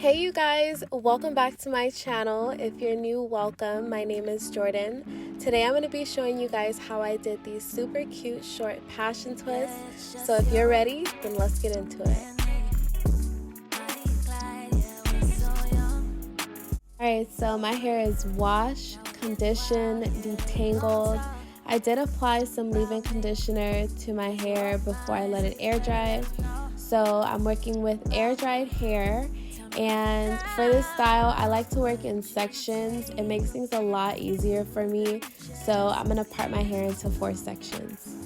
Hey you guys, welcome back to my channel. If you're new, welcome. My name is Jordan. Today I'm going to be showing you guys how I did these super cute short passion twists. So if you're ready, then let's get into it. Alright, so my hair is washed, conditioned, detangled. I did apply some leave-in conditioner to my hair before I let it air dry. So I'm working with air dried hair. And for this style, I like to work in sections. It makes things a lot easier for me. So I'm going to part my hair into 4 sections.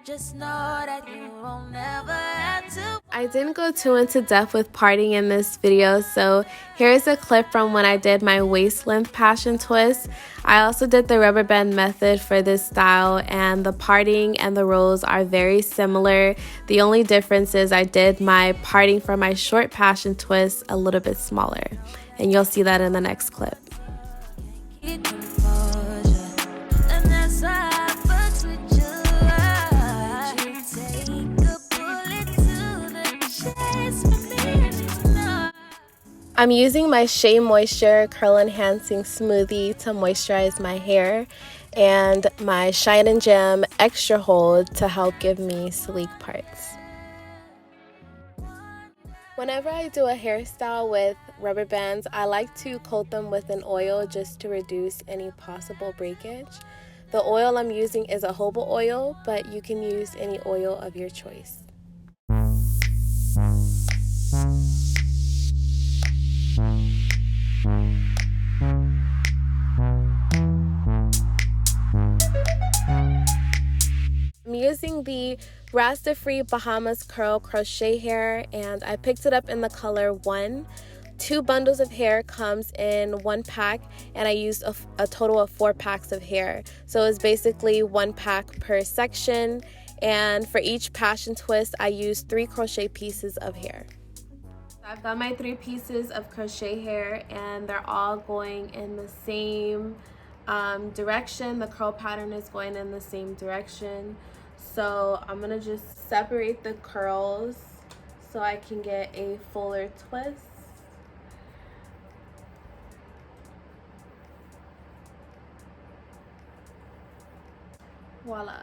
Just know that you will never have to. I didn't go too into depth with parting in this video, so here's a clip from when I did my waist length passion twist. I also did the rubber band method for this style, and the parting and the rolls are very similar. The only difference is I did my parting for my short passion twist a little bit smaller, and you'll see that in the next clip. I'm using my Shea Moisture Curl Enhancing Smoothie to moisturize my hair, and my Shine and Jam Extra Hold to help give me sleek parts. Whenever I do a hairstyle with rubber bands, I like to coat them with an oil just to reduce any possible breakage. The oil I'm using is a jojoba oil, but you can use any oil of your choice. I'm using the Rastafri Bahamas Curl Crochet hair, and I picked it up in the color 1. 2 bundles of hair comes in 1 pack, and I used a total of 4 packs of hair. So it's basically 1 pack per section, and for each passion twist I used 3 crochet pieces of hair. I've got my 3 pieces of crochet hair, and they're all going in the same direction. The curl pattern is going in the same direction. So I'm gonna just separate the curls so I can get a fuller twist. Voila.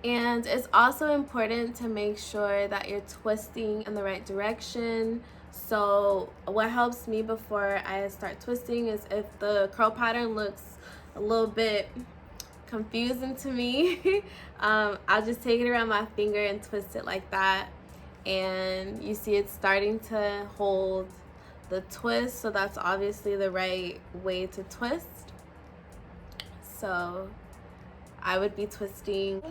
And it's also important to make sure that you're twisting in the right direction. So what helps me before I start twisting is if the curl pattern looks a little bit confusing to me, I'll just take it around my finger and twist it like that, and you see it's starting to hold the twist, so that's obviously the right way to twist. So I would be twisting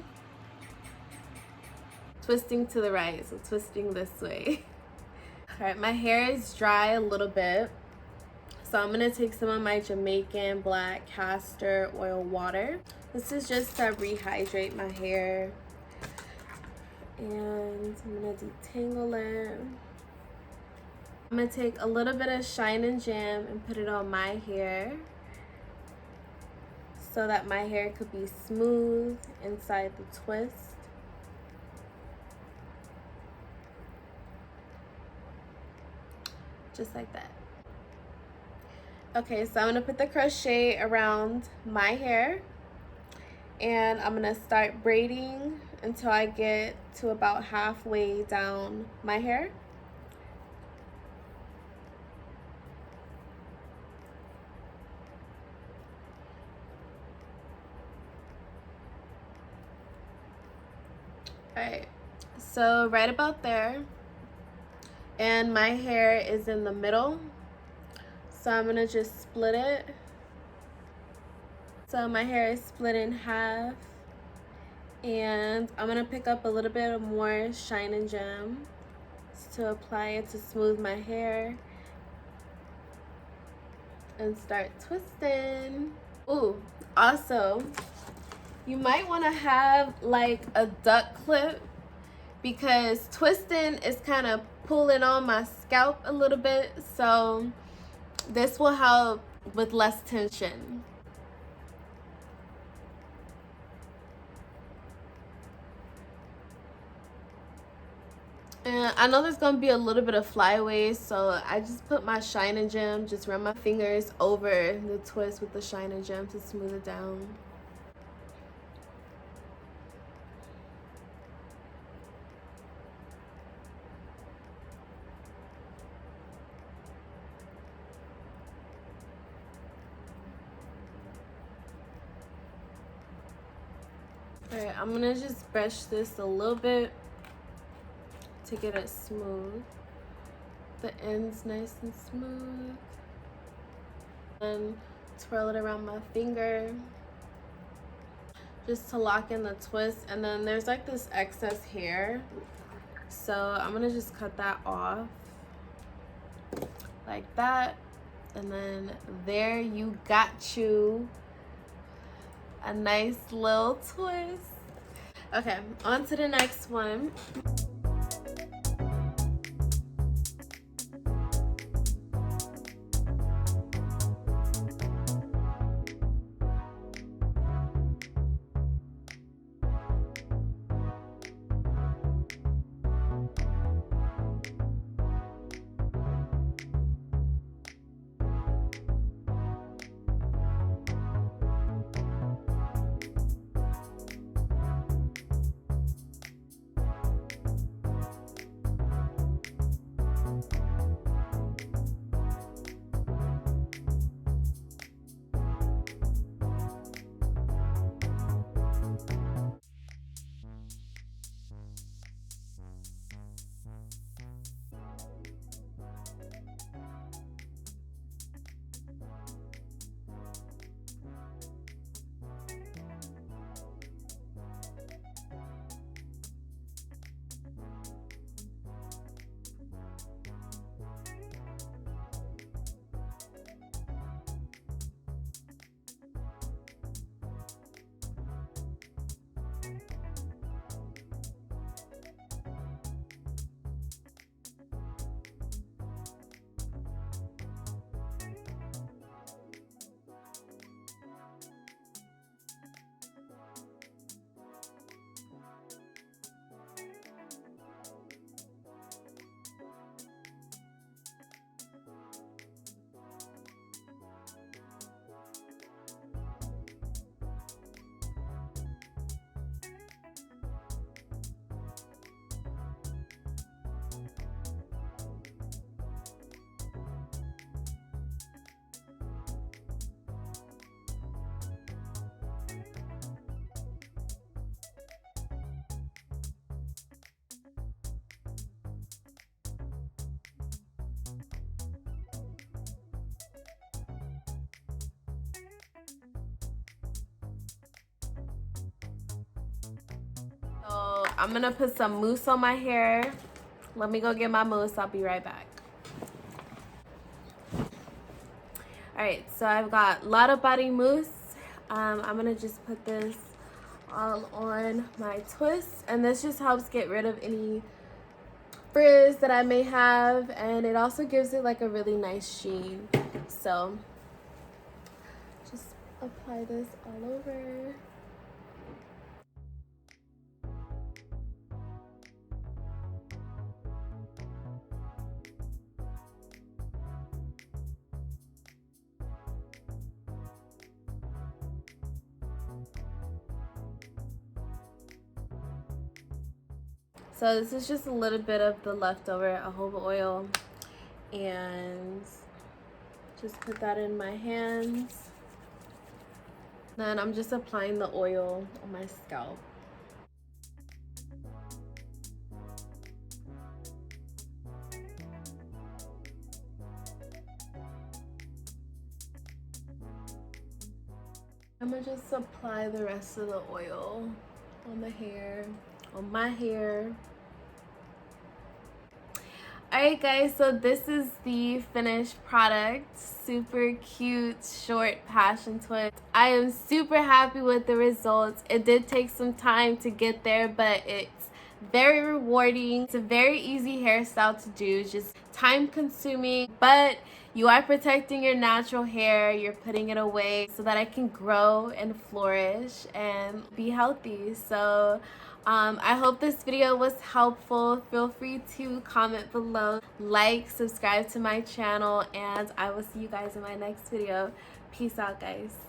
to the right, so twisting this way. All right, my hair is dry a little bit, so I'm gonna take some of my Jamaican black castor oil water. This is just to rehydrate my hair, and I'm gonna detangle it. I'm gonna take a little bit of Shine and Jam and put it on my hair so that my hair could be smooth inside the twist. Just like that. Okay, so I'm gonna put the crochet around my hair, and I'm gonna start braiding until I get to about halfway down my hair. Alright, so right about there, and my hair is in the middle, so I'm gonna just split it. So my hair is split in half, and I'm gonna pick up a little bit more Shine and Jam to apply it to smooth my hair and start twisting. Ooh, also you might want to have like a duck clip, because twisting is kind of pulling on my scalp a little bit, so this will help with less tension. And I know there's gonna be a little bit of flyaways, so I just put my Shine Gem, just run my fingers over the twist with the Shine Gem to smooth it down. Alright, I'm gonna just brush this a little bit to get it smooth. The ends nice and smooth. And twirl it around my finger just to lock in the twist. And then there's like this excess hair, so I'm gonna just cut that off like that. And then there you got you a nice little twist. Okay, on to the next one. So I'm gonna put some mousse on my hair. Let me go get my mousse. I'll be right back. Alright, so I've got Lotta body mousse. I'm gonna just put this all on my twist, and this just helps get rid of any frizz that I may have, and it also gives it like a really nice sheen. So just apply this all over. So this is just a little bit of the leftover jojoba oil, and just put that in my hands. Then I'm just applying the oil on my scalp. I'm gonna just apply the rest of the oil on the hair, on my hair. Alright guys, so this is the finished product. Super cute, short passion twist. I am super happy with the results. It did take some time to get there, but it's very rewarding. It's a very easy hairstyle to do, just time consuming, but you are protecting your natural hair. You're putting it away so that it can grow and flourish and be healthy. So I hope this video was helpful. Feel free to comment below, like, subscribe to my channel, and I will see you guys in my next video. Peace out, guys.